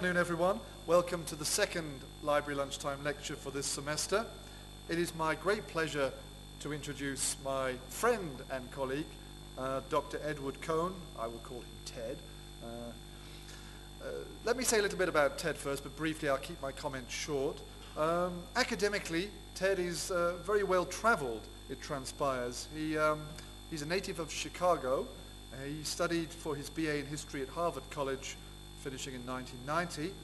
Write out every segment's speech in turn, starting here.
afternoon, everyone. Welcome to the second Library Lunchtime lecture for this semester. It is my great pleasure to introduce my friend and colleague, Dr. Edward Kohn. I will call him Ted. Let me say a little bit about Ted first, but briefly I'll keep my comments short. Academically, Ted is very well traveled, it transpires. He's a native of Chicago. He studied for his BA in history at Harvard College, finishing in 1990.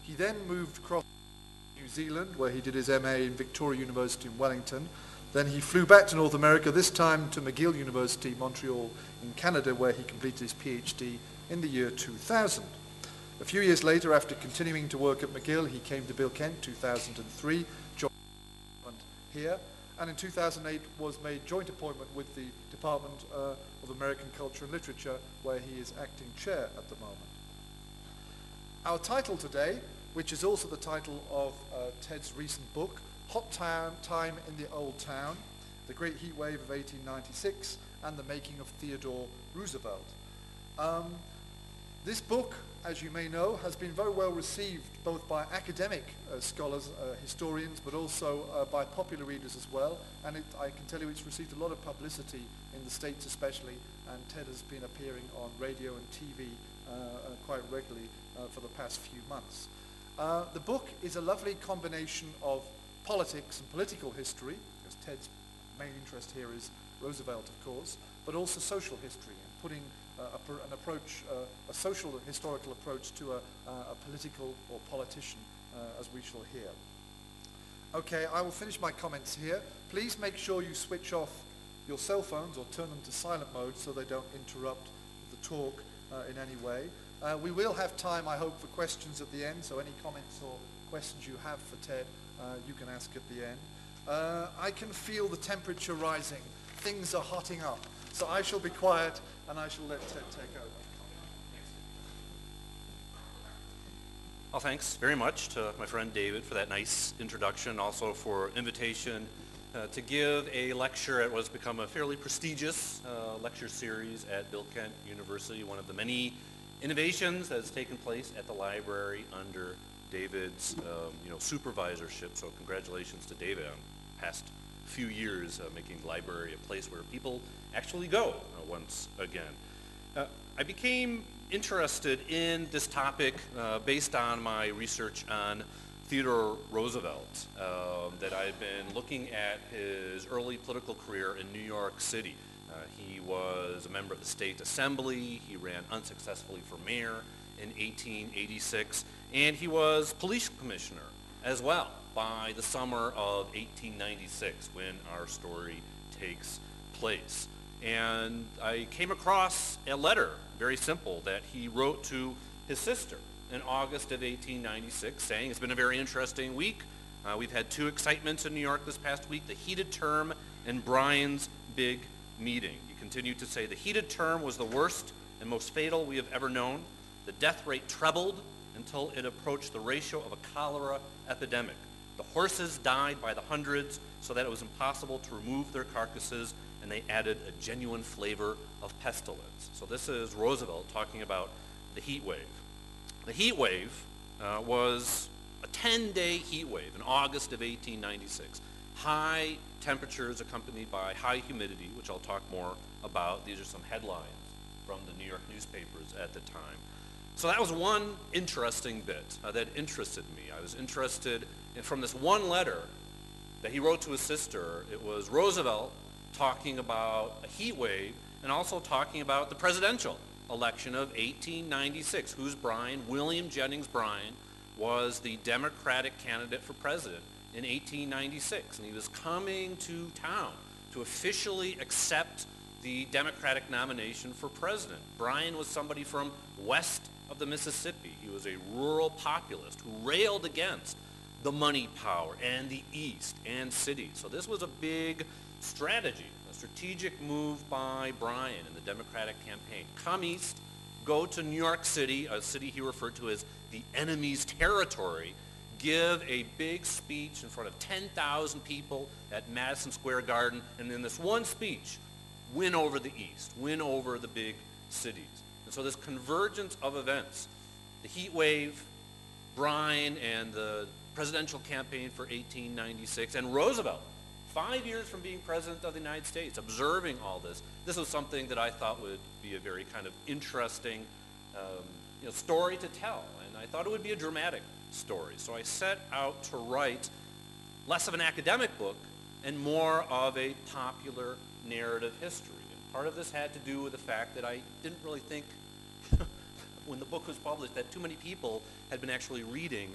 He then moved across to New Zealand, where he did his MA in Victoria University in Wellington. Then he flew back to North America, this time to McGill University, Montreal in Canada, where he completed his PhD in the year 2000. A few years later, after continuing to work at McGill, he came to Bilkent, 2003, joined here, and in 2008 was made joint appointment with the Department of American Culture and Literature, where he is acting chair at the moment. Our title today, which is also the title of Ted's recent book, Hot Time in the Old Town, The Great Heat Wave of 1896 and the Making of Theodore Roosevelt. This book, as you may know, has been very well received both by academic scholars, historians, but also by popular readers as well. And I can tell you it's received a lot of publicity in the States especially, and Ted has been appearing on radio and TV quite regularly for the past few months. The book is a lovely combination of politics and political history, because Ted's main interest here is Roosevelt, of course, but also social history and putting a social historical approach to a political or politician, as we shall hear. Okay, I will finish my comments here. Please make sure you switch off your cell phones or turn them to silent mode so they don't interrupt the talk in any way. We will have time, I hope, for questions at the end, so any comments or questions you have for Ted, you can ask at the end. I can feel the temperature rising. Things are hotting up. So I shall be quiet and I shall let Ted take over. Well, thanks very much to my friend David for that nice introduction, also for invitation to give a lecture at what's become a fairly prestigious lecture series at Bilkent University, one of the many innovations that has taken place at the library under David's supervisorship. So congratulations to David on the past few years making the library a place where people actually go once again. I became interested in this topic based on my research on Theodore Roosevelt, that I've been looking at his early political career in New York City. He was a member of the State Assembly. He ran unsuccessfully for mayor in 1886, and he was police commissioner as well by the summer of 1896 when our story takes place. And I came across a letter, very simple, that he wrote to his sister in August of 1896 saying, it's been a very interesting week. We've had two excitements in New York this past week, the heated term and Bryan's big meeting. He continued to say, the heated term was the worst and most fatal we have ever known. The death rate trebled until it approached the ratio of a cholera epidemic. The horses died by the hundreds so that it was impossible to remove their carcasses, and they added a genuine flavor of pestilence. So this is Roosevelt talking about the heat wave. The heat wave was a 10-day heat wave in August of 1896. High temperatures accompanied by high humidity, which I'll talk more about. These are some headlines from the New York newspapers at the time. So that was one interesting bit that interested me. I was interested from this one letter that he wrote to his sister. It was Roosevelt talking about a heat wave and also talking about the presidential election of 1896. Who's Bryan? William Jennings Bryan was the Democratic candidate for president in 1896, and he was coming to town to officially accept the Democratic nomination for president. Bryan was somebody from west of the Mississippi. He was a rural populist who railed against the money power and the East and cities. So this was a big strategy, a strategic move by Bryan in the Democratic campaign. Come east, go to New York City, a city he referred to as the enemy's territory, give a big speech in front of 10,000 people at Madison Square Garden, and in this one speech, win over the East, win over the big cities. And so this convergence of events, the heat wave, Bryan and the presidential campaign for 1896, and Roosevelt, 5 years from being president of the United States, observing all this. This was something that I thought would be a very kind of interesting story to tell, and I thought it would be a dramatic story. So I set out to write less of an academic book and more of a popular narrative history. And part of this had to do with the fact that I didn't really think when the book was published that too many people had been actually reading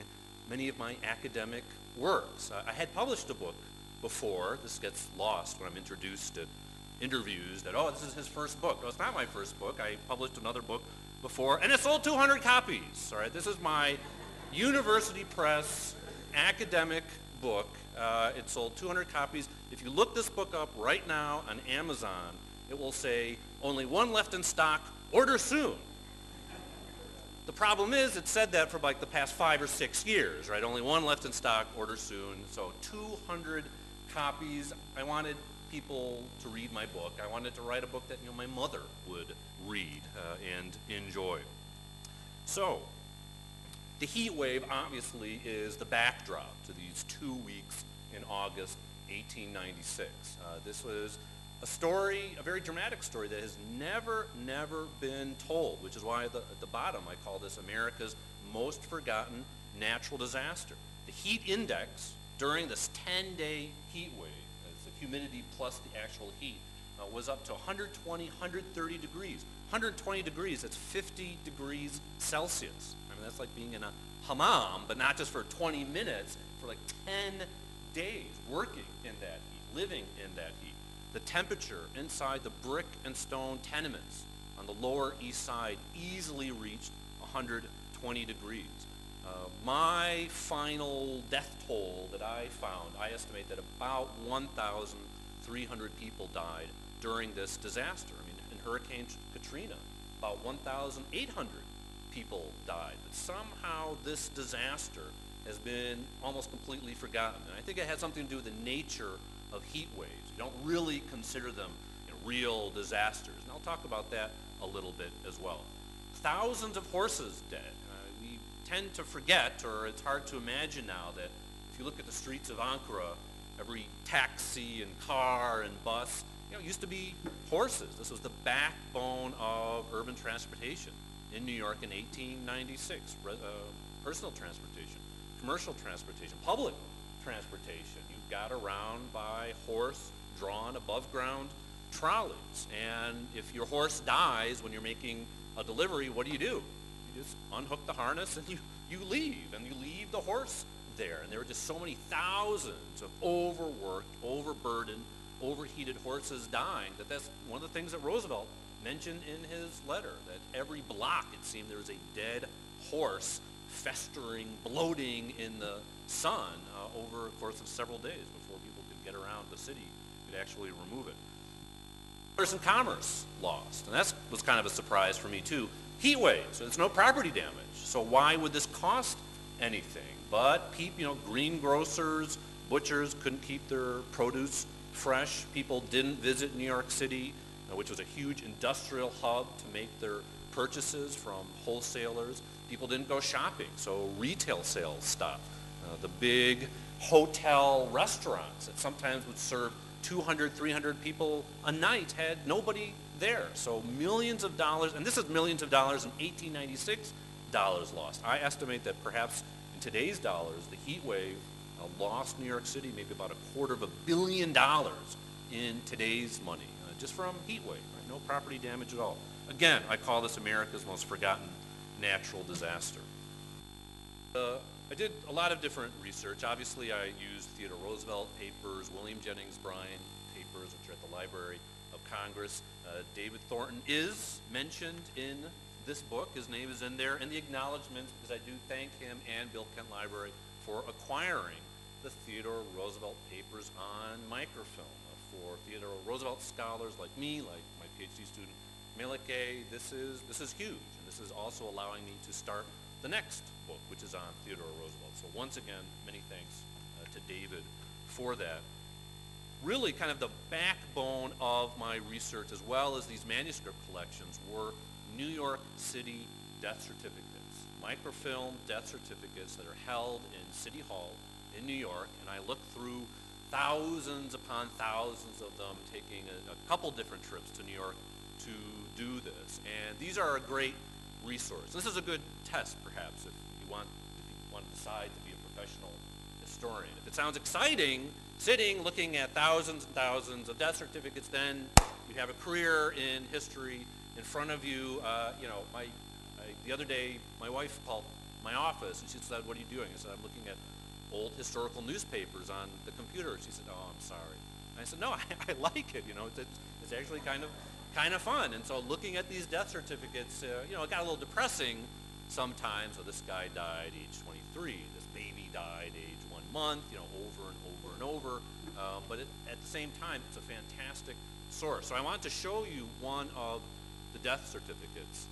many of my academic works. I had published a book before. This gets lost when I'm introduced at interviews that, oh, this is his first book. No, it's not my first book. I published another book before, and it sold 200 copies. All right, this is my University Press academic book. It sold 200 copies. If you look this book up right now on Amazon, it will say, only one left in stock, order soon. The problem is it said that for like the past 5 or 6 years, right? Only one left in stock, order soon. So 200 copies. I wanted people to read my book. I wanted to write a book that my mother would read and enjoy. So the heat wave obviously is the backdrop to these 2 weeks in August 1896. This was a story, a very dramatic story that has never been told, which is why at the bottom I call this America's most forgotten natural disaster. The heat index during this 10-day heat wave, that's the humidity plus the actual heat, was up to 120, 130 degrees. 120 degrees, that's 50 degrees Celsius. I mean, that's like being in a hammam, but not just for 20 minutes, for like 10 days working in that heat, living in that heat. The temperature inside the brick and stone tenements on the Lower East Side easily reached 120 degrees. My final death toll that I found, I estimate that about 1,300 people died during this disaster. I mean, in Hurricane Katrina, about 1,800 people died. But somehow this disaster has been almost completely forgotten. And I think it had something to do with the nature of heat waves. You don't really consider them real disasters. And I'll talk about that a little bit as well. Thousands of horses dead. We tend to forget, or it's hard to imagine now, that if you look at the streets of Ankara, every taxi and car and bus, used to be horses. This was the backbone of urban transportation in New York in 1896. Personal transportation, commercial transportation, public transportation. You got around by horse-drawn above-ground trolleys. And if your horse dies when you're making a delivery, what do? You just unhook the harness and you leave. And you leave the horse there. And there were just so many thousands of overworked, overburdened, overheated horses dying that that's one of the things that Roosevelt mentioned in his letter, that every block, it seemed, there was a dead horse festering, bloating in the sun over a course of several days before people could get around the city, could actually remove it. There's some commerce lost, and that was kind of a surprise for me too. Heat waves, there's no property damage, so why would this cost anything? But greengrocers, butchers couldn't keep their produce fresh. People didn't visit New York City, which was a huge industrial hub to make their purchases from wholesalers. People didn't go shopping, so retail sales stopped. The big hotel restaurants that sometimes would serve 200, 300 people a night had nobody there. So millions of dollars, and this is millions of dollars in 1896 dollars lost. I estimate that perhaps in today's dollars, the heat wave lost New York City maybe about $250 million in today's money, just from heat wave, right? No property damage at all. Again, I call this America's most forgotten natural disaster. I did a lot of different research. Obviously, I used Theodore Roosevelt papers, William Jennings Bryan papers, which are at the Library of Congress. David Thornton is mentioned in this book. His name is in there in the acknowledgments, because I do thank him and Bilkent Library for acquiring the Theodore Roosevelt papers on microfilm. For Theodore Roosevelt scholars like me, like my PhD student Melike, this is huge, and this is also allowing me to start the next book, which is on Theodore Roosevelt. So once again, many thanks to David for that. Really kind of the backbone of my research, as well as these manuscript collections, were New York City death certificates. microfilm death certificates that are held in City Hall in New York, and I looked through thousands upon thousands of them, taking a couple different trips to New York to do this. And these are a great resource. This is a good test, perhaps, if you want to decide to be a professional historian. If it sounds exciting, sitting, looking at thousands and thousands of death certificates, then you have a career in history in front of you. The other day, my wife called my office, and she said, "What are you doing?" I said, "I'm looking at old historical newspapers on the computer." She said, "Oh, I'm sorry." And I said, "No, I like it. It's actually kind of fun." And so looking at these death certificates, it got a little depressing sometimes. So this guy died age 23. This baby died age 1 month. Over and over and over. But at the same time, it's a fantastic source. So I wanted to show you one of the death certificates.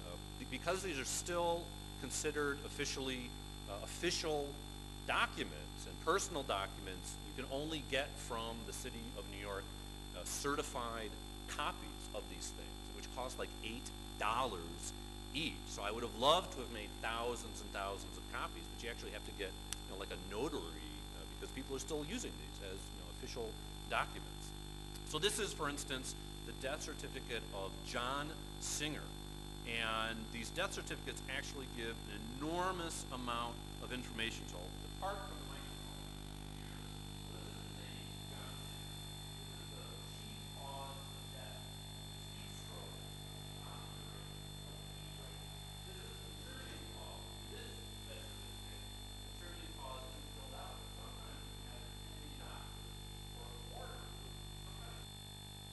Because these are still considered official documents and personal documents, you can only get from the city of New York certified copies of these things, which cost like $8 each. So I would have loved to have made thousands and thousands of copies, but you actually have to get like a notary because people are still using these as official documents. So this is, for instance, the death certificate of John Singer. And these death certificates actually give an enormous amount of information. So I'll depart from the microphone here. This is the name, John Singer. This is the chief cause of death. Heat stroke. This is the contributing cause. This death certificate, contributing cause isn't filled out. Sometimes you have an attending doctor or a coroner.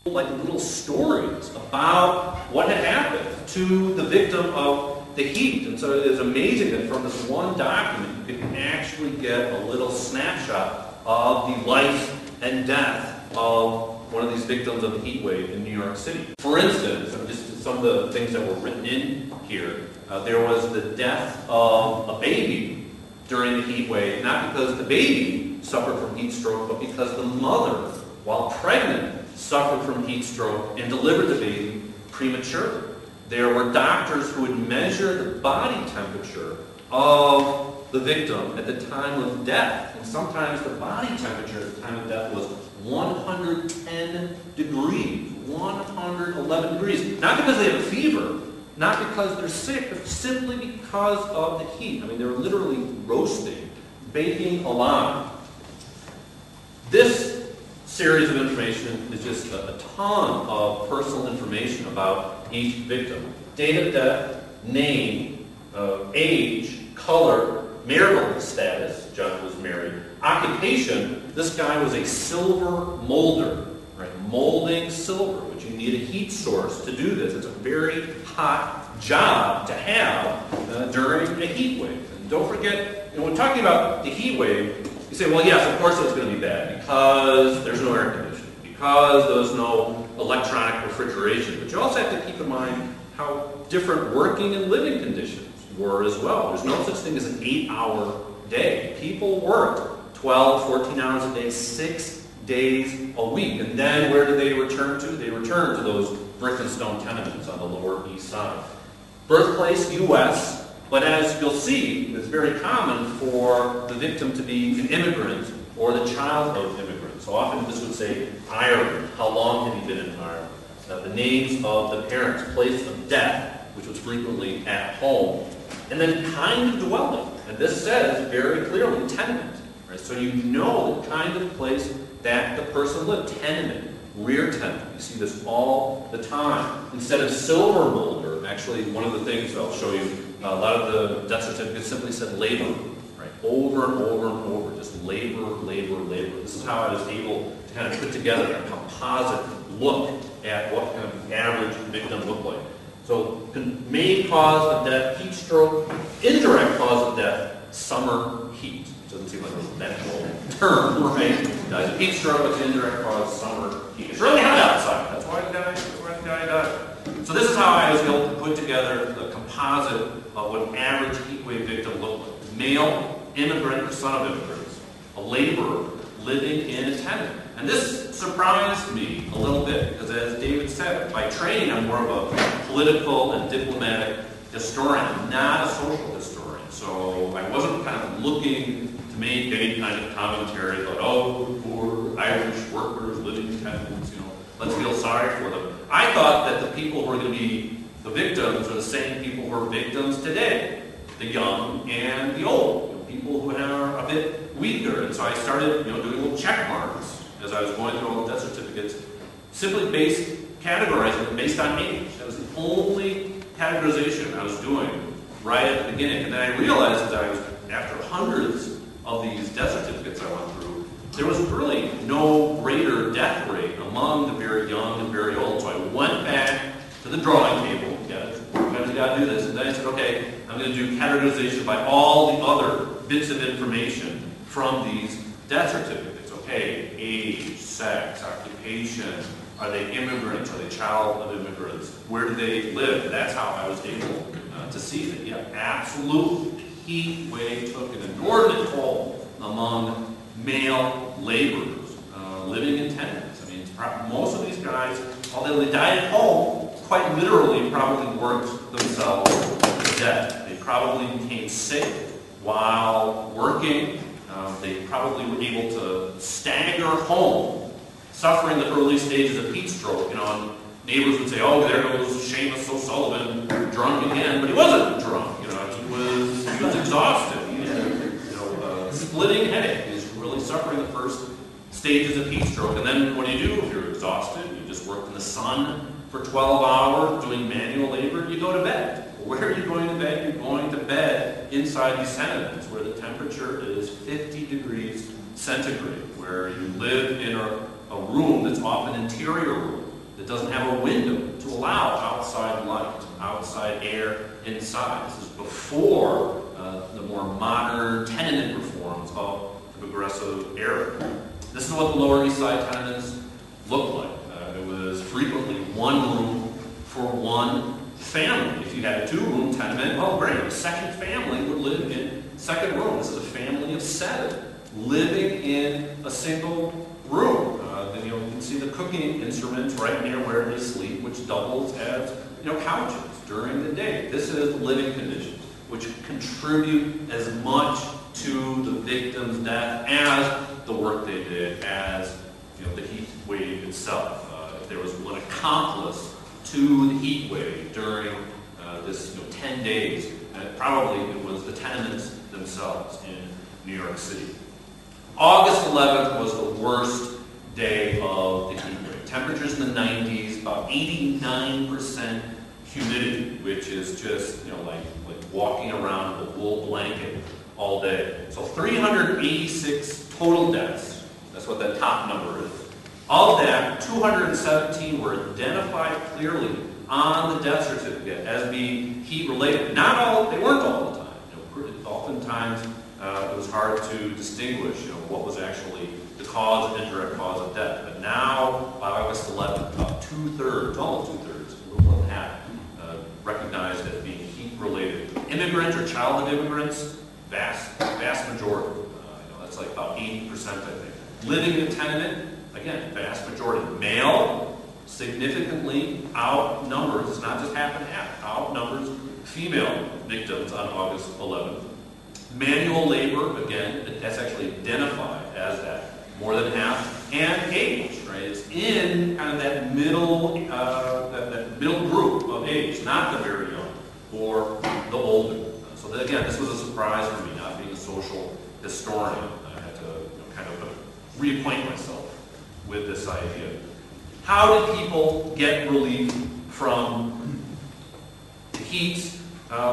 Like little stories about what had happened to the victim of the heat. And so it is amazing that from this one document you can actually get a little snapshot of the life and death of one of these victims of the heat wave in New York City. For instance, just some of the things that were written in here, there was the death of a baby during the heat wave, not because the baby suffered from heat stroke, but because the mother, while pregnant, suffered from heat stroke and delivered the baby prematurely. There were doctors who would measure the body temperature of the victim at the time of death. And sometimes the body temperature at the time of death was 110 degrees, 111 degrees. Not because they have a fever, not because they're sick, but simply because of the heat. I mean, they were literally roasting, baking alive. This series of information is just a ton of personal information about each victim. Date of death, name, age, color, marital status, John was married, occupation, this guy was a silver molder, right? Molding silver, which you need a heat source to do this. It's a very hot job to have during a heat wave. And don't forget, when talking about the heat wave, you say, well, yes, of course it's going to be bad because there's no air conditioning, because there's no electronic refrigeration. But you also have to keep in mind how different working and living conditions were as well. There's no such thing as an 8-hour day. People worked 12, 14 hours a day, 6 days a week. And then where do they return to? They return to those brick and stone tenements on the Lower East Side. Birthplace, U.S., but as you'll see, it's very common for the victim to be an immigrant or the child of immigrants. So often this would say Ireland. How long had he been in Ireland? The names of the parents, place of death, which was frequently at home. And then kind of dwelling. And this says very clearly tenement. Right? So you know the kind of place that the person lived. Tenement, rear tenement. You see this all the time. Instead of silver molder, actually one of the things I'll show you, a lot of the death certificates simply said labor, right? Over and over and over, just labor, labor, labor. This is how I was able to kind of put together a composite look at what kind of average victim looked like. So, main cause of death, heat stroke. Indirect cause of death, summer heat. It doesn't seem like a medical term, right? Dies of heat stroke, but indirect cause, summer heat. It's really hot outside. That's why the guy died. So this is how I was able to put together the composite of what an average heat wave victim looked like. Male, immigrant, or son of immigrants. A laborer living in a tenement. And this surprised me a little bit, because as David said, by training I'm more of a political and diplomatic historian, not a social historian. So I wasn't kind of looking to make any kind of commentary about, oh, poor Irish workers living in tenements, let's feel sorry for them. I thought that the people who are going to be the victims are the same people who are victims today, the young and the old, people who are a bit weaker. And so I started, doing little check marks as I was going through all the death certificates, simply categorizing them based on age. That was the only categorization I was doing right at the beginning. And then I realized that after hundreds of these death certificates I went through, there was really no greater death rate among the very young and very old. So I went back to the drawing table. Sometimes you got to do this. And then I said, okay, I'm going to do categorization by all the other bits of information from these death certificates. Okay, age, sex, occupation, are they immigrants? Are they child of immigrants? Where do they live? That's how I was able to see that. Yeah, absolutely. The heat wave took an inordinate toll among male laborers living in tenements. I mean, most of these guys, although they died at home, quite literally probably worked themselves to death. They probably became sick while working. They probably were able to stagger home, suffering the early stages of heat stroke. Neighbors would say, "Oh, there goes Seamus O'Sullivan, drunk again," but he wasn't drunk. He was exhausted. He had a splitting headache. He was really suffering the first stages of heat stroke. And then what do? If you're exhausted, you just worked in the sun for 12 hours doing manual labor, you go to bed. Where are you going to bed? You're going to bed inside these tenements where the temperature is 50 degrees centigrade, where you live in a room that's often an interior room that doesn't have a window to allow outside light, outside air inside. This is before the more modern tenement reforms of the Progressive era. This is what the Lower East Side tenements looked like. It was frequently one room for one family. If you had a two-room tenement, well, great. A second family would live in second room. This is a family of 7 living in a single room. Then you can see the cooking instruments right near where they sleep, which doubles as couches during the day. This is living conditions, which contribute as much to the victim's death as the work they did, as the heat wave itself. If there was an accomplice to the heat wave during this 10 days, probably it was the tenements themselves in New York City. August 11th was the worst day of the heat wave. Temperatures in the 90s, about 89% humidity, which is just like walking around with a wool blanket all day. So 386 total deaths. That's what that top number is. Of that, 217 were identified clearly on the death certificate as being heat-related. Not all, they weren't all the time. Oftentimes, it was hard to distinguish what was actually the cause, indirect cause of death. But now, by August 11th, about 2/3, almost 2/3, a little more than half, recognized as being heat-related. Immigrant or child of immigrants, vast majority. That's like about 80%, I think. Living in a tenement, again, vast majority. Male significantly outnumbers, it's not just half and half, outnumbers female victims on August 11th. Manual labor, again, that's actually identified as that, more than half. And age, right? It's in kind of that middle, that middle group of age, not the very young or the older. So that, again, this was a surprise for me, not being a social historian. I had to kind of reacquaint myself with this idea. How did people get relief from the heat?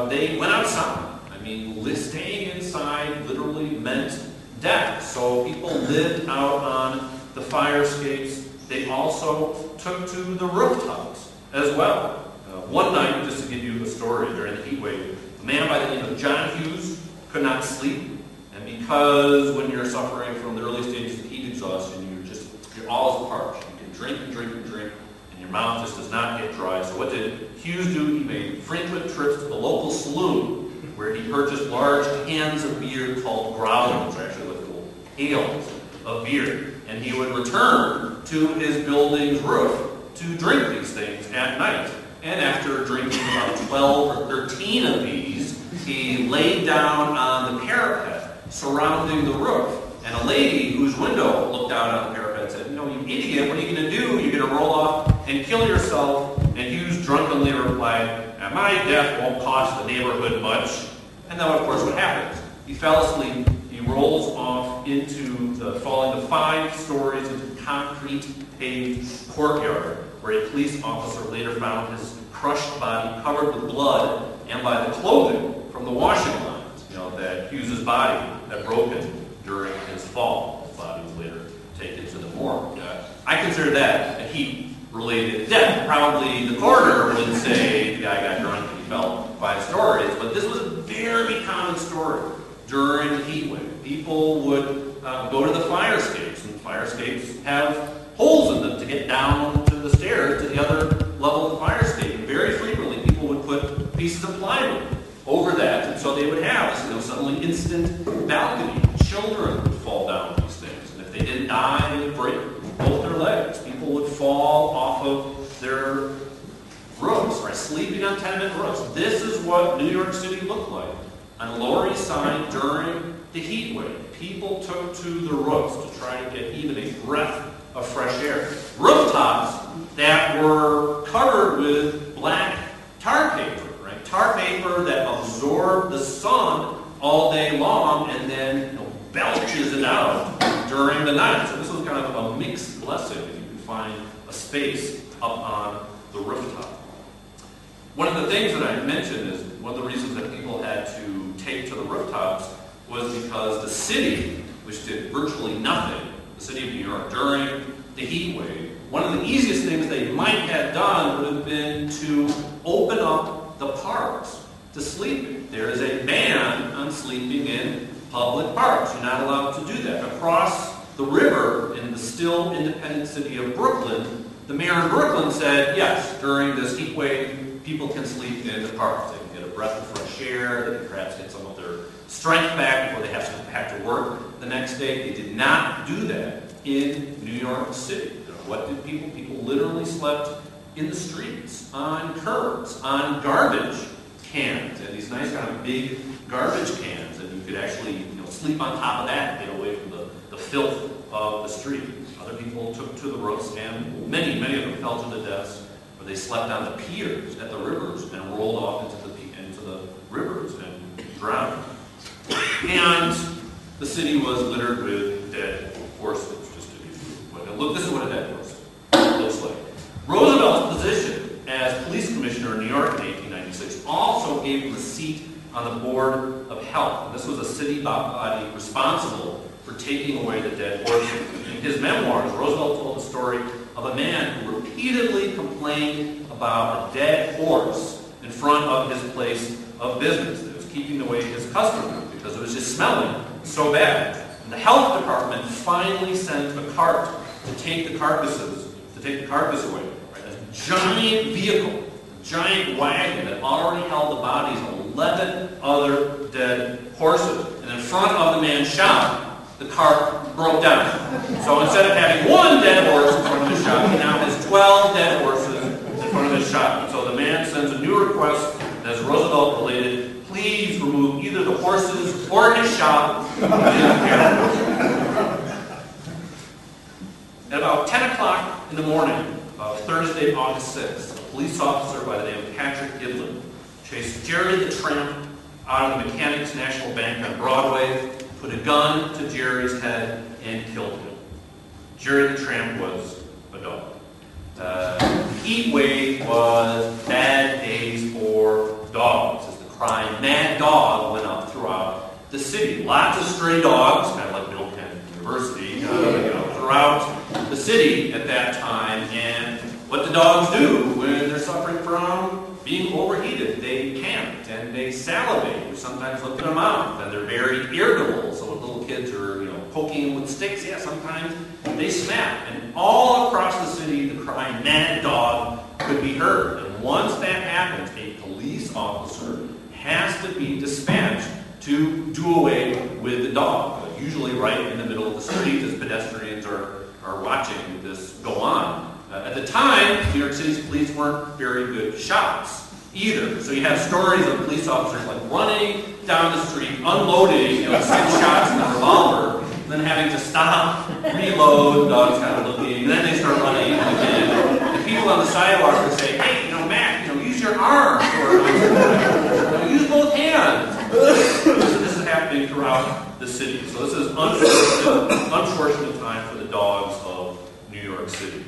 They went outside. I mean, staying inside literally meant death. So people lived out on the fire escapes. They also took to the rooftops as well. One night, just to give you a story, during the heat wave, a man by the name of John Hughes could not sleep. And because when you're suffering from the early stages of heat exhaustion, you're always parched. You can drink and drink and drink, and your mouth just does not get dry. So what did Hughes do? He made frequent trips to the local saloon, where he purchased large cans of beer called growlers, or actually like little pails of beer. And he would return to his building's roof to drink these things at night. And after drinking about 12 or 13 of these, he laid down on the parapet surrounding the roof. And a lady whose window looked out on the parapet said, "You idiot, what are you going to do? You're going to roll off and kill yourself." And Hughes drunkenly replied, "My death won't cost the neighborhood much." And then, of course, what happens? He fell asleep. He rolls off falling to 5 stories into the concrete paved courtyard, where a police officer later found his crushed body covered with blood and by the clothing from the washing lines, that Hughes's body had broken during his fall. His body was later taken to the morgue. I consider that a heat-related death. Probably the coroner would say the guy got drunk and he fell 5 stories, but this was a very common story during the heat wave. People would go to the fire escapes, and fire escapes have holes in them to get down to the stairs to the other level of the fire escape. And very frequently, people would put pieces of plywood over that, and so they would have suddenly instant balcony. Children would fall down these things, and if they didn't die, they would break both their legs. People would fall off of their roofs, right? Sleeping on tenement roofs. This is what New York City looked like on the Lower East Side during the heat wave. People took to the roofs to try to get even a breath of fresh air. Rooftops that were covered with black tar paper, right? Tar paper that absorbed the sun all day long and then belches it out during the night. So this was kind of a mixed blessing if you could find a space up on the rooftop. One of the things that I mentioned is one of the reasons that people had to take to the rooftops was because the city, which did virtually nothing, the city of New York, during the heat wave, one of the easiest things they might have done would have been to open up the parks to sleeping. There is a ban on sleeping in public parks. You're not allowed to do that. Across the river in the still independent city of Brooklyn, the mayor of Brooklyn said, yes, during this heat wave, people can sleep in the parks. They can get a breath of fresh air. They can perhaps get some of their strength back before they have to work the next day. They did not do that in New York City. What did people? People literally slept in the streets, on curbs, on garbage cans, and these nice kind of big garbage cans, and you could actually sleep on top of that and get away from the filth of the street. Other people took to the roofs, and many of them fell to the deaths, where they slept on the piers at the rivers and rolled off into the rivers and drowned. And the city was littered with dead horses, just to give you look. This is what a dead horse looks like. Roosevelt's position as police commissioner in New York in 1896 also gave him a seat on the Board of Health. And this was a city body responsible for taking away the dead horses. In his memoirs, Roosevelt told the story of a man who repeatedly complained about a dead horse in front of his place of business that was keeping away his customers because it was just smelling so bad. And the health department finally sent a cart to take the carcass away. Right? A giant vehicle, a giant wagon that already held the bodies of 11 other dead horses. And in front of the man's shop, the cart broke down. So instead of having one dead horse in front of his shop, he now has 12 dead horses in front of his shop. And so the man sends a new request, and as Roosevelt related, please remove either the horses or his shop. At about 10 o'clock in the morning of Thursday, August 6th, a police officer by the name of Patrick Giblin chased Jerry the Tramp out of the Mechanics National Bank on Broadway, put a gun to Jerry's head, and killed him. Jerry the Tramp was a dog. The heat wave was bad days for dogs, as the crime mad dog went up throughout the city. Lots of stray dogs, kind of like Bilkent University, throughout the city at that time. And what do dogs do when they're suffering from being overheated? They pant and they salivate. We sometimes look at their mouth, and they're very irritable. So when little kids are, poking them with sticks, sometimes they snap. And all across the city, the cry "mad dog" could be heard. And once that happens, a police officer has to be dispatched to do away with the dog, usually right in the middle of the street as pedestrians are watching this go on. At the time, New York City's police weren't very good shots either. So you have stories of police officers like running down the street, unloading 6 shots in a revolver, then having to stop, reload, dogs kind of looking, and then they start running again. And people on the sidewalk would say, hey, Mac, use your arms, or use both hands. So this is happening throughout the city. So this is unfortunate time for the dogs of New York City.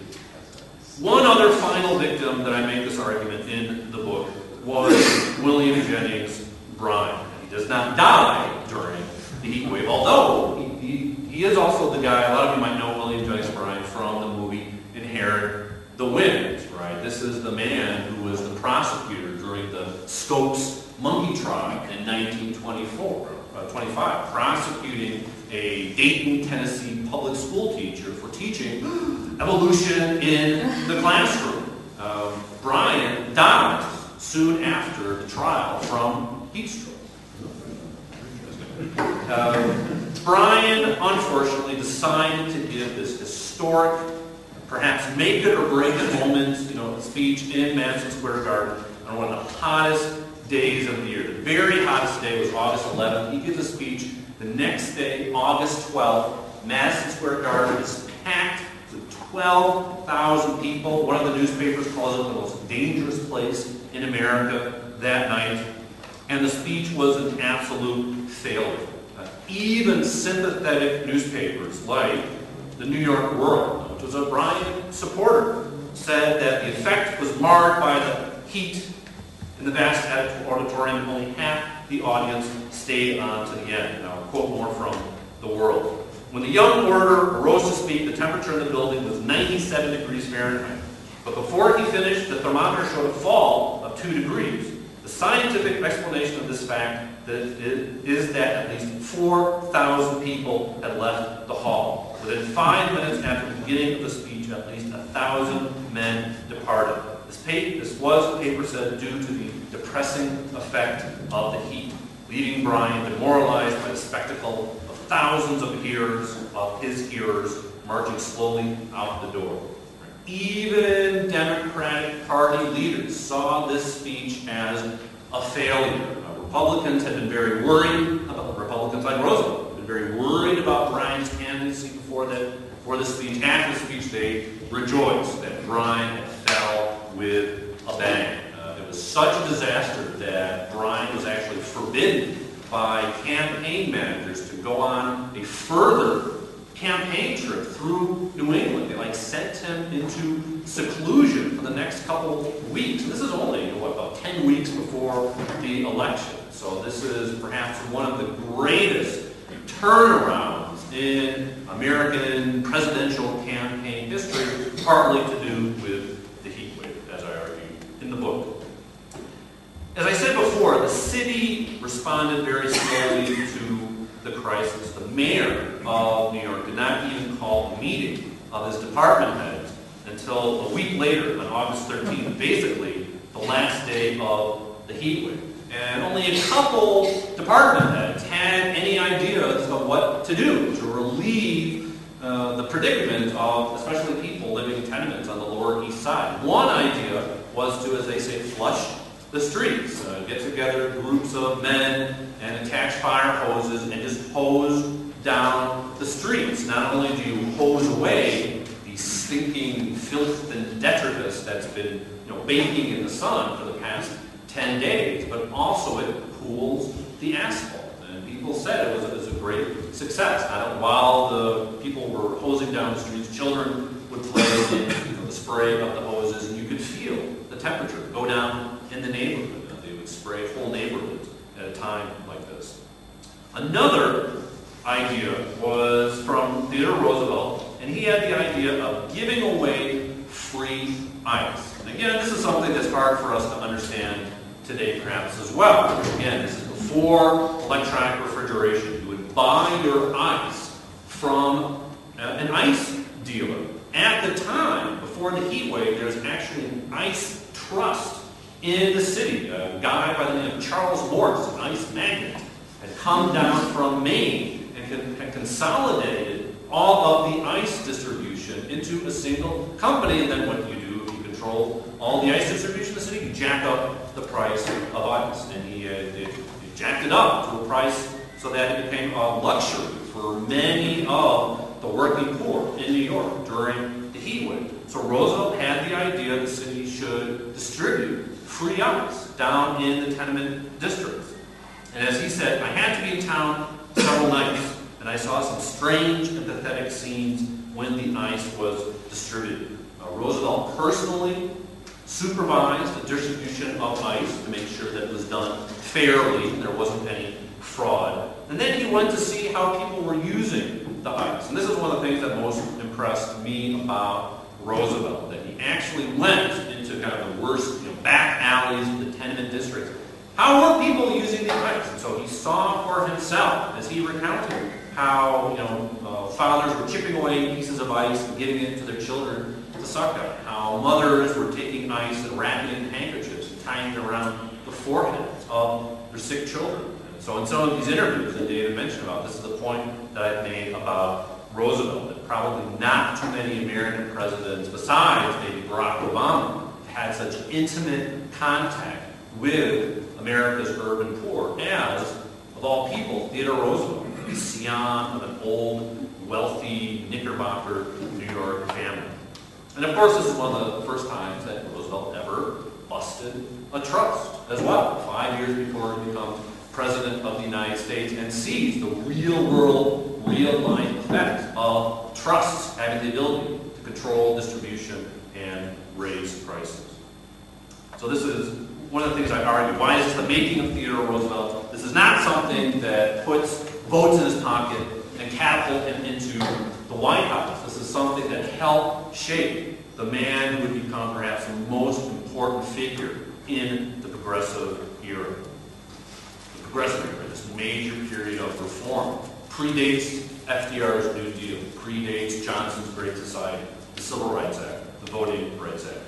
One other final victim that I make this argument in the book was William Jennings Bryan. He does not die during the heat wave, although he is also the guy, a lot of you might know William Jennings Bryan from the movie Inherit the Wind, right? This is the man who was the prosecutor during the Scopes monkey trial in 1925, prosecuting a Dayton, Tennessee public school teacher for teaching evolution in the classroom. Bryan died soon after the trial from heat stroke. Bryan, unfortunately, decided to give this historic, perhaps make it or break it moment, speech in Madison Square Garden on one of the hottest days of the year. The very hottest day was August 11th. He gives a speech. The next day, August 12th, Madison Square Garden is packed with 12,000 people. One of the newspapers calls it the most dangerous place in America that night. And the speech was an absolute failure. Even sympathetic newspapers like the New York World, which was a Bryan supporter, said that the effect was marred by the heat in the vast auditorium, and only half the audience stayed on to the end. Now, I'll quote more from the World. When the young orator arose to speak, the temperature in the building was 97 degrees Fahrenheit. But before he finished, the thermometer showed a fall of 2 degrees. The scientific explanation of this fact is that at least 4,000 people had left the hall. Within 5 minutes after the beginning of the speech, at least 1,000 men departed. This was, the paper said, due to the depressing effect of the heat, leaving Bryan demoralized by the spectacle of thousands of his hearers marching slowly out the door. Even Democratic Party leaders saw this speech as a failure. Republicans had been very worried about Republicans like Roosevelt, had been very worried about Bryan's candidacy before the speech. After the speech, they rejoiced that Bryan had fell with a bang. It was such a disaster that Bryan was actually forbidden by campaign managers to go on a further campaign trip through New England. They sent him into seclusion for the next couple of weeks. And this is only, about 10 weeks before the election. So this is perhaps one of the greatest turnarounds in American presidential campaign history, partly to do with the heat wave, as I argue in the book. As I said before, the city responded very slowly to the crisis. The mayor of New York did not even call a meeting of his department heads until a week later, on August 13th, basically the last day of the heat wave. And only a couple department heads had any ideas of what to do to relieve the predicament of especially people living in tenements on the Lower East Side. One idea was to, as they say, flush the streets, get together groups of men and attach fire hoses and just hose down the streets. Not only do you hose away the stinking filth and detritus that's been baking in the sun for the past 10 days, but also it cools the asphalt. And people said it was a great success. While the people were hosing down the streets, children would play in the spray of the hoses, and you could feel the temperature go down in the neighborhood. They would spray whole neighborhoods at a time like this. Another idea was from Theodore Roosevelt, and he had the idea of giving away free ice. And again, this is something that's hard for us to understand today perhaps as well. Again, this is before electronic refrigeration. You would buy your ice from an ice dealer. At the time, before the heat wave, there was actually an ice trust in the city. A guy by the name of Charles Morse, an ice magnate, had come down from Maine and had consolidated all of the ice distribution into a single company. And then what do? You control all the ice distribution in the city, you jack up the price of ice. And he jacked it up to a price so that it became a luxury for many of the working poor in New York during the heat wave. So Roosevelt had the idea the city should distribute free ice down in the tenement districts. And as he said, I had to be in town several nights, and I saw some strange and pathetic scenes when the ice was distributed. Roosevelt personally supervised the distribution of ice to make sure that it was done fairly and there wasn't any fraud. And then he went to see how people were using the ice. And this is one of the things that most impressed me about Roosevelt, that he actually went into kind of the worst back alleys of the tenement districts. How were people using the ice? And so he saw for himself, as he recounted, how fathers were chipping away pieces of ice and giving it to their children to suck at. How mothers were taking ice and wrapping it in handkerchiefs and tying it around the foreheads of their sick children. And so in some of these interviews that David mentioned about, this is the point that I've made about Roosevelt, that probably not too many American presidents, besides maybe Barack Obama, had such intimate contact with America's urban poor as, of all people, Theodore Roosevelt, the scion of an old, wealthy Knickerbocker New York family. And of course, this is one of the first times that Roosevelt ever busted a trust as well, 5 years before he becomes President of the United States and sees the real-world, real-life effects of trusts having the ability to control distribution and raise prices. So this is one of the things I argue. Why is this the making of Theodore Roosevelt? This is not something that puts votes in his pocket and catapult him into the White House. This is something that helped shape the man who would become perhaps the most important figure in the progressive era. The progressive era, this major period of reform, predates FDR's New Deal, predates Johnson's Great Society, the Civil Rights Act, the Voting Rights Act.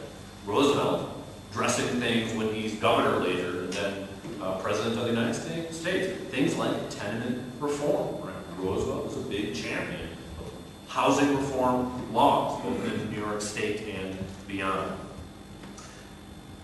Roosevelt, addressing things when he's governor later and then President of the United States, things like tenement reform. Right? Roosevelt was a big champion of housing reform laws, both in New York State and beyond.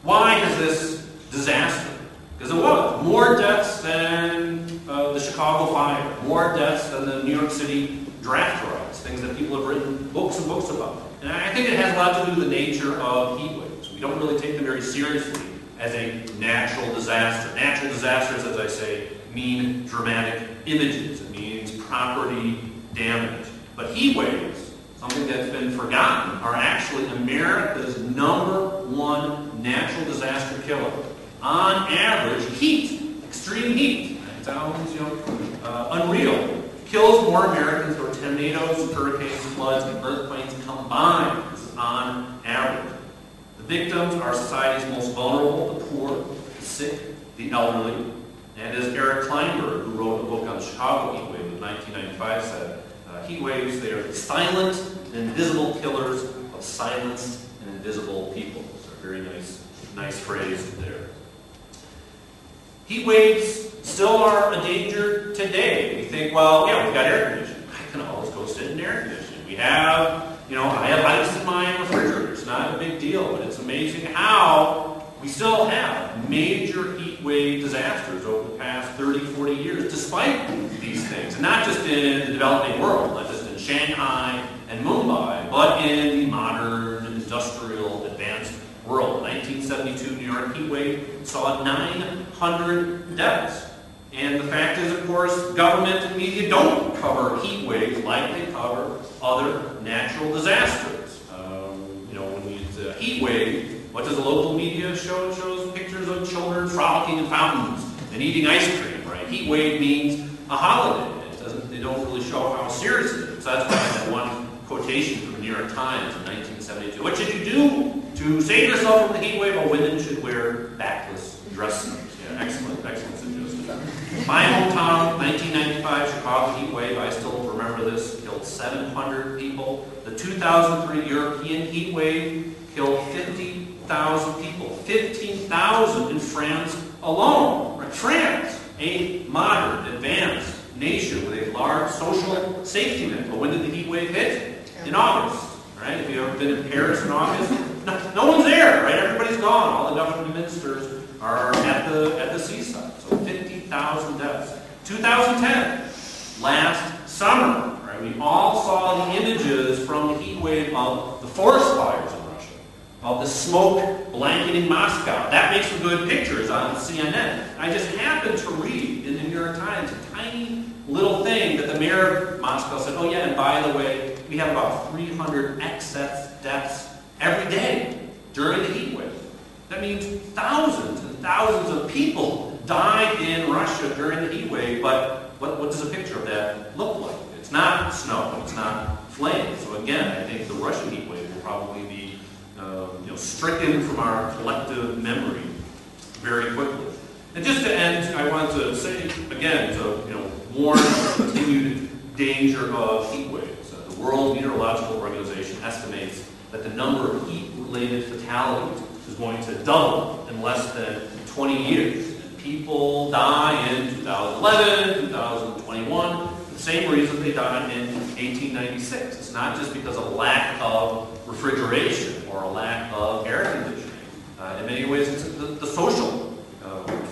Why is this disaster? Because it was more deaths than the Chicago fire, more deaths than the New York City draft riots, things that people have written books and books about. And I think it has a lot to do with the nature of heat waves. We don't really take them very seriously as a natural disaster. Natural disasters, as I say, mean dramatic images. It means property damage. But heat waves, something that's been forgotten, are actually America's #1 natural disaster killer. On average, heat, extreme heat, it sounds unreal, kills more Americans than tornadoes, hurricanes, floods, and earthquakes combined. This is on average. The victims are society's most vulnerable, the poor, the sick, the elderly. And as Eric Kleinberg, who wrote a book on the Chicago heat wave in 1995, said, heat waves, they are the silent and invisible killers of silenced and invisible people. It's a very nice phrase there. Heat waves still are a danger today. We think, well, yeah, we've got air conditioning. I can always go sit in air conditioning. We have, I have ice in my refrigerator. It's not a big deal, but it's amazing how we still have major heat wave disasters over the past 30, 40 years, despite these things. And not just in the developing world, not just in Shanghai and Mumbai, but in the modern, industrial, advanced world. 1972 New York heat wave saw 900 deaths. And the fact is, of course, government and media don't cover heat waves like they cover other natural disasters. When it's a heat wave, what does the local media show? It shows pictures of children frolicking in fountains and eating ice cream, right? Heat wave means a holiday. They don't really show how serious it is. So that's why I had one quotation from the New York Times in 1972. What should you do to save yourself from the heat wave? Well, women should wear backless dresses. Yeah, excellent suggestion. My hometown, 1995 Chicago heat wave, I still remember this, killed 700 people. The 2003 European heat wave killed 50,000 people. 15,000 in France alone. Right? France, a modern, advanced nation with a large social safety net. But when did the heat wave hit? In August. Right? If you've ever been in Paris in August, no one's there. Right? Everybody's gone. All the government ministers are at the seaside. So 50,000 deaths. 2010, last summer, right? We all saw the images from the heat wave of the forest fires in Russia, of the smoke blanketing Moscow. That makes for good pictures on CNN. I just happened to read in the New York Times a tiny little thing that the mayor of Moscow said, oh yeah, and by the way, we have about 300 excess deaths every day during the heat wave. That means thousands and thousands of people died in Russia during the heat wave, but what does a picture of that look like? It's not snow, it's not flames. So again, I think the Russian heat wave will probably be stricken from our collective memory very quickly. And just to end, I want to say again to warn of the continued danger of heat waves. The World Meteorological Organization estimates that the number of heat-related fatalities is going to double in less than 20 years. And people die in 2011, 2021, for the same reason they died in 1896. It's not just because of a lack of refrigeration or a lack of air conditioning. In many ways, it's the social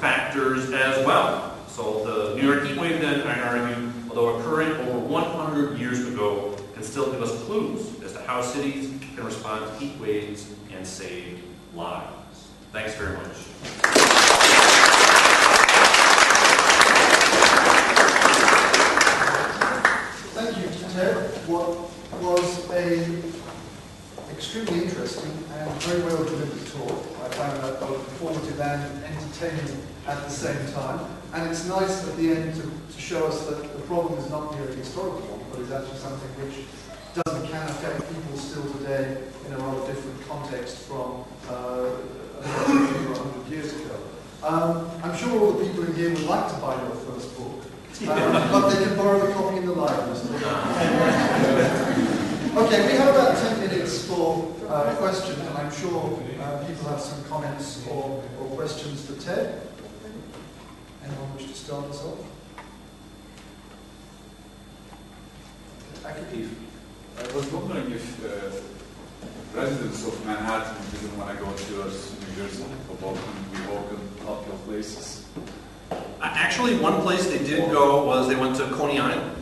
factors as well. So the New York heat wave, then, I argue, although occurring over 100 years ago, can still give us clues as to how cities can respond to heat waves and save lives. Thanks very much. Thank you, Ted. What was a extremely interesting and very well delivered talk. I found that both informative and entertaining at the same time. And it's nice at the end to show us that the problem is not merely a historical one, but is actually something which can affect people still today in a rather different context from 100 years ago. I'm sure all the people in here would like to buy your first book, but they can borrow the copy in the library. Okay, we have about 10 minutes for questions, and I'm sure people have some comments or questions for Ted. Anyone wish to start us off? I was wondering if residents of Manhattan didn't want to go to New Jersey or Baltimore. We opened up your places. Actually, one place they did go was they went to Coney Island.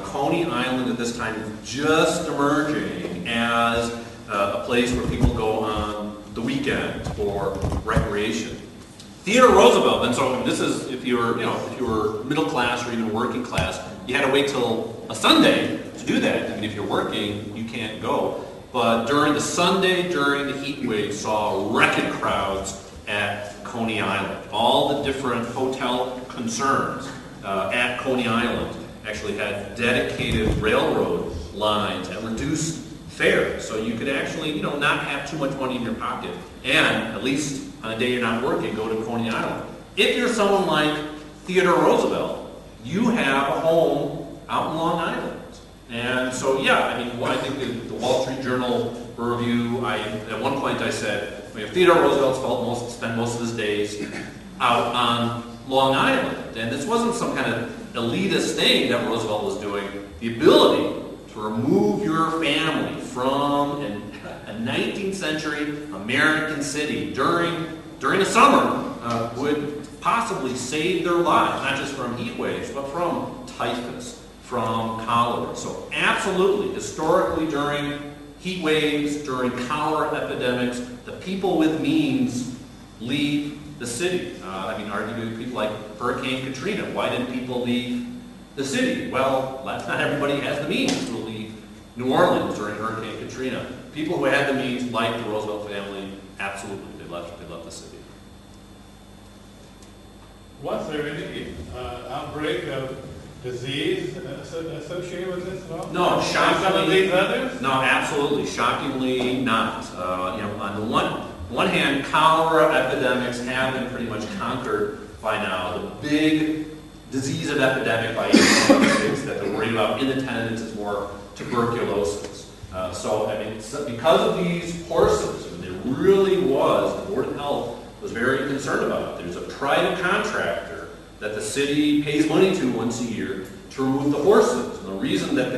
Coney Island at this time is just emerging as a place where people go on the weekend for recreation. Theodore Roosevelt, and so this is if you were middle class or even working class, you had to wait till a Sunday to do that. I mean, if you're working, you can't go. But during the Sunday, during the heat wave, saw record crowds at Coney Island. All the different hotel concerns at Coney Island actually had dedicated railroad lines at reduced fares, so you could actually, not have too much money in your pocket, and at least on a day you're not working, go to Coney Island. If you're someone like Theodore Roosevelt, you have a home out in Long Island. And so, I think the Wall Street Journal review, at one point I said, Theodore Roosevelt spent most of his days out on Long Island. And this wasn't some kind of elitist thing that Roosevelt was doing. The ability to remove your family from a 19th century American city during the summer would possibly save their lives, not just from heat waves, but from typhus, from cholera. So absolutely, historically during heat waves, during cholera epidemics, the people with means leave the city. Arguably people like Hurricane Katrina. Why didn't people leave the city? Well, not everybody has the means to leave New Orleans during Hurricane Katrina. People who had the means, like the Roosevelt family, absolutely, they left the city. Was there any outbreak of disease associated with this at all? No, shockingly. Some of these others? No, absolutely, shockingly not. On the one hand, cholera epidemics have been pretty much conquered by now. The big disease of epidemic by 1896 that they're worried about in attendance is more tuberculosis. Because of these horses, there really was, the Board of Health was very concerned about it. There's a private contractor that the city pays money to once a year to remove the horses. And the reason that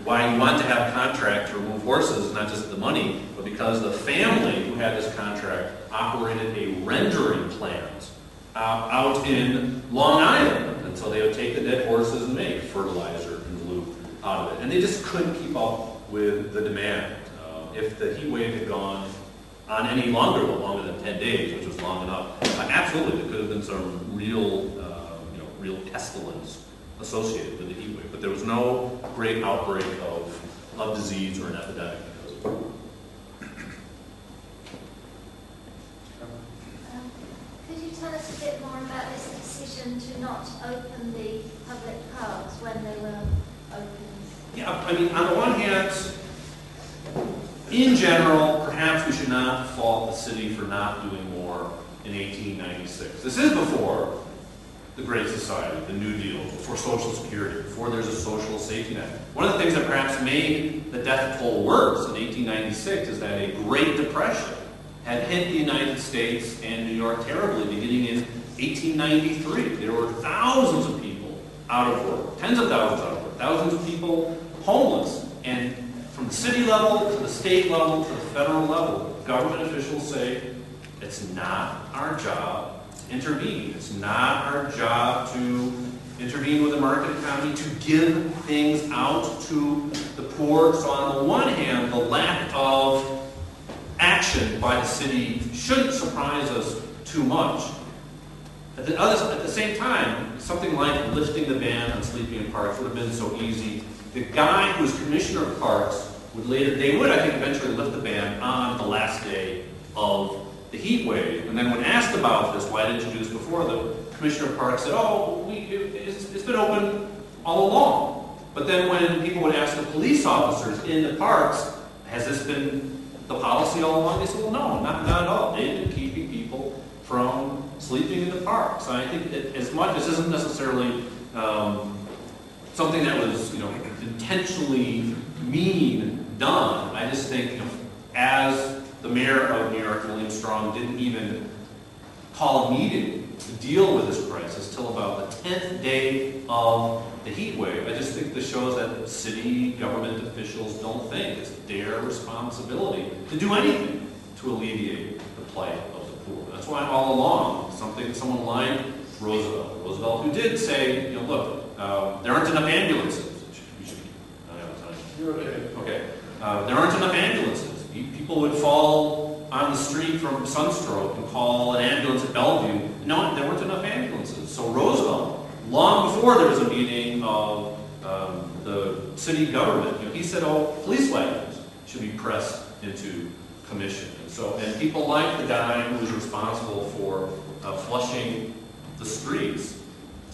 why you want to have a contract to remove horses is not just the money, but but because the family who had this contract operated a rendering plant out in Long Island. And so they would take the dead horses and make fertilizer and glue out of it. And they just couldn't keep up with the demand. If the heat wave had gone on any longer than 10 days, which was long enough, absolutely there could have been some real pestilence associated with the heat wave. But there was no great outbreak of disease or an epidemic because of it. Could you tell us a bit more about this decision to not open the public parks when they were opened? Yeah, I mean, on the one hand, in general, perhaps we should not fault the city for not doing more in 1896. This is before the Great Society, the New Deal, before Social Security, before there's a social safety net. One of the things that perhaps made the death toll worse in 1896 is that a Great Depression had hit the United States and New York terribly beginning in 1893. There were thousands of people out of work, tens of thousands out of work, thousands of people homeless. And from the city level to the state level to the federal level, government officials say, it's not our job to intervene. It's not our job to intervene with the market economy, to give things out to the poor. So on the one hand, the lack of action by the city shouldn't surprise us too much. At the same time, something like lifting the ban on sleeping in parks would have been so easy. The guy who was commissioner of parks would I think, eventually lift the ban on the last day of the heat wave. And then when asked about this, why didn't you do this before, the commissioner of parks said, it's been open all along. But then when people would ask the police officers in the parks, has this been the policy all along? They said, well, no, not at all. They've been keeping people from sleeping in the parks. And I think that as much as this isn't necessarily something that was, intentionally mean done, I just think, as the mayor of New York, William Strong, didn't even call a meeting to deal with this crisis till about the 10th day of the heat wave. I just think this shows that city government officials don't think it's their responsibility to do anything to alleviate the plight of the poor. That's why all along, someone like Roosevelt, who did say, look, there aren't enough ambulances. You're okay. Okay. There aren't enough ambulances. People would fall on the street from sunstroke and call an ambulance at Bellevue. No, there weren't enough ambulances. So Roosevelt, long before there was a meeting of the city government, he said, police wagons should be pressed into commission. And people like the guy who was responsible for flushing the streets.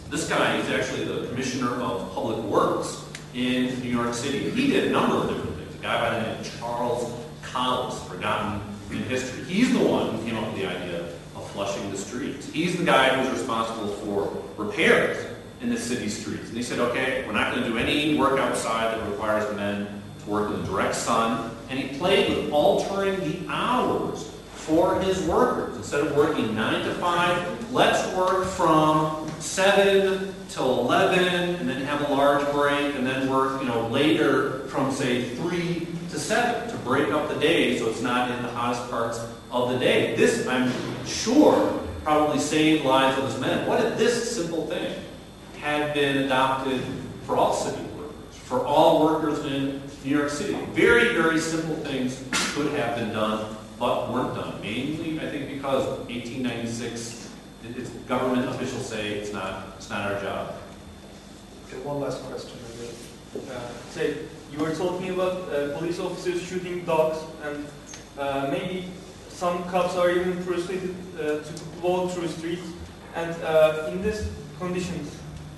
This guy is actually the commissioner of public works in New York City. He did a number of different things. A guy by the name of Charles Collis, forgotten in history. He's the one who came up with the idea of flushing the streets. He's the guy who was responsible for repairs in the city streets. And he said, okay, we're not going to do any work outside that requires men to work in the direct sun. And he played with altering the hours for his workers. Instead of working 9 to 5, let's work from 7 till 11, and then have a large break, and then work, later from, say, 3 to 7 to break up the day so it's not in the hottest parts of the day. This, I'm sure, probably saved lives of his men. What if this simple thing had been adopted for all city workers, for all workers in New York City? Very, very simple things could have been done, but weren't done. Mainly, I think, because 1896, it's government officials say it's not our job. Okay, one last question. Say, you were talking about police officers shooting dogs, and maybe some cops are even persuaded to walk through streets. And in these conditions,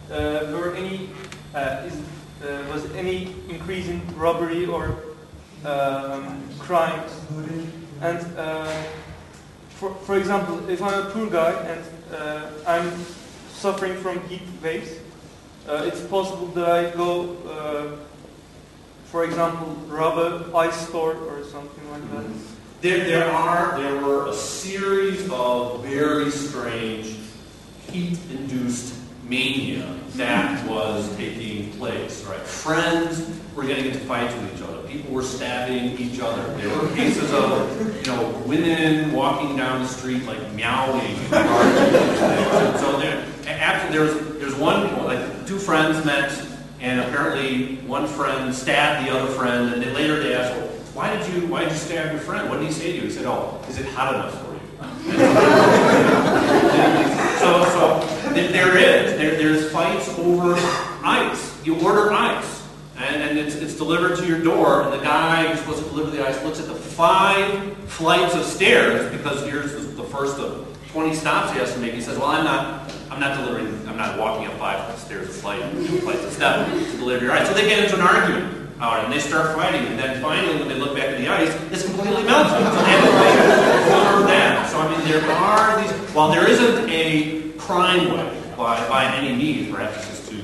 was any increase in robbery or crimes? And for example, if I'm a poor guy and I'm suffering from heat waves, it's possible that I go, for example, rob an ice store or something like that. There were a series of very strange heat-induced mania that was taking place. Right, friends were getting into fights with each other. People were stabbing each other. There were cases of, women walking down the street like meowing. So there's one, like 2 friends met, and apparently one friend stabbed the other friend, and then later they asked, well, why did you stab your friend? What did he say to you? He said, oh, is it hot enough for you? so there's fights over ice. You order ice, and it's delivered to your door, and the guy who's supposed to deliver the ice looks at the 5 flights of stairs, because here's the first of 20 stops he has to make. He says, well, I'm not walking up 5 stairs a flight, 2 flights of steps to deliver your ice. So they get into an argument about it, and they start fighting, and then finally, when they look back at the ice, it's completely melted. So they have to fight over that. So I mean, there are these, while there isn't a crime wave by any means, perhaps it's just too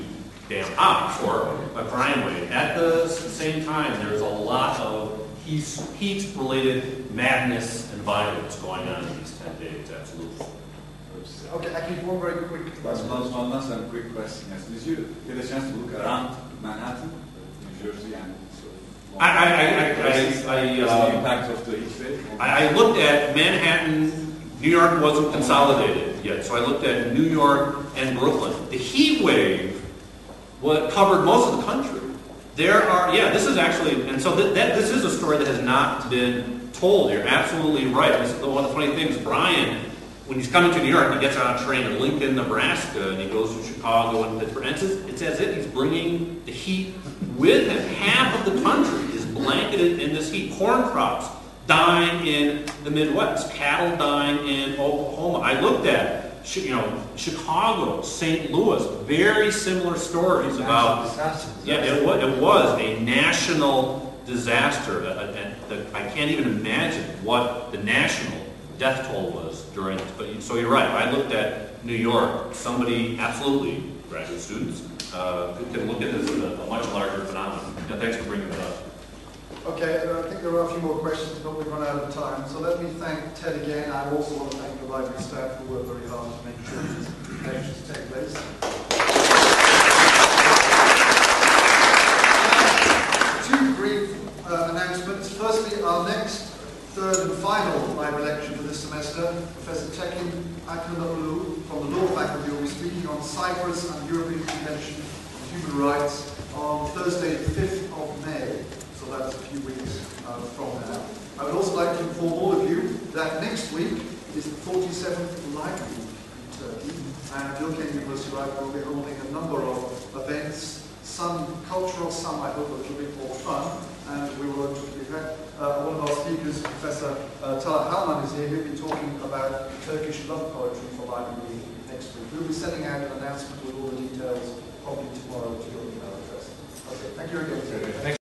damn hot for a crime wave, at the same time, there's a lot of heat-related madness and violence going on in these 10 days, absolutely. Okay, I keep one very quick. One last and quick question. Yes. Did you get a chance to look around Manhattan, New Jersey, and sort of the impact of the heat wave? I looked at Manhattan. New York wasn't consolidated yet, so I looked at New York and Brooklyn. The heat wave covered most of the country. This is actually, and so this is a story that has not been told. You're absolutely right. This is one of the funny things. Bryan, when he's coming to New York, he gets on a train in Lincoln, Nebraska, and he goes to Chicago and Pittsburgh. And it's as if he's bringing the heat with him. Half of the country is blanketed in this heat. Corn crops dying in the Midwest, cattle dying in Oklahoma. I looked at Chicago, St. Louis, very similar stories about. Yeah, it was a national disaster. I can't even imagine what the national death toll was during it. But so you're right. I looked at New York. Somebody, absolutely, graduate students, can look at this as a much larger phenomenon. Yeah, thanks for bringing that up. Okay, I think there are a few more questions, but we've run out of time. So let me thank Ted again. I also want to thank the library staff who worked very hard to make sure these lectures take place. 2 brief announcements. Firstly, our next, 3rd and final library lecture for this semester, Professor Tekin Akmanoglu from the Law Faculty will be speaking on Cyprus and European Convention on Human Rights on Thursday, the 5th of May. So that's a few weeks from now. I would also like to inform all of you that next week is the 47th Library Week in Turkey, and Bilkent University Library will be holding a number of events, some cultural, some I hope a little bit more fun, and we will one of our speakers, Professor Talat Halman, is here. He'll be talking about Turkish love poetry for Library Week next week. We'll be sending out an announcement with all the details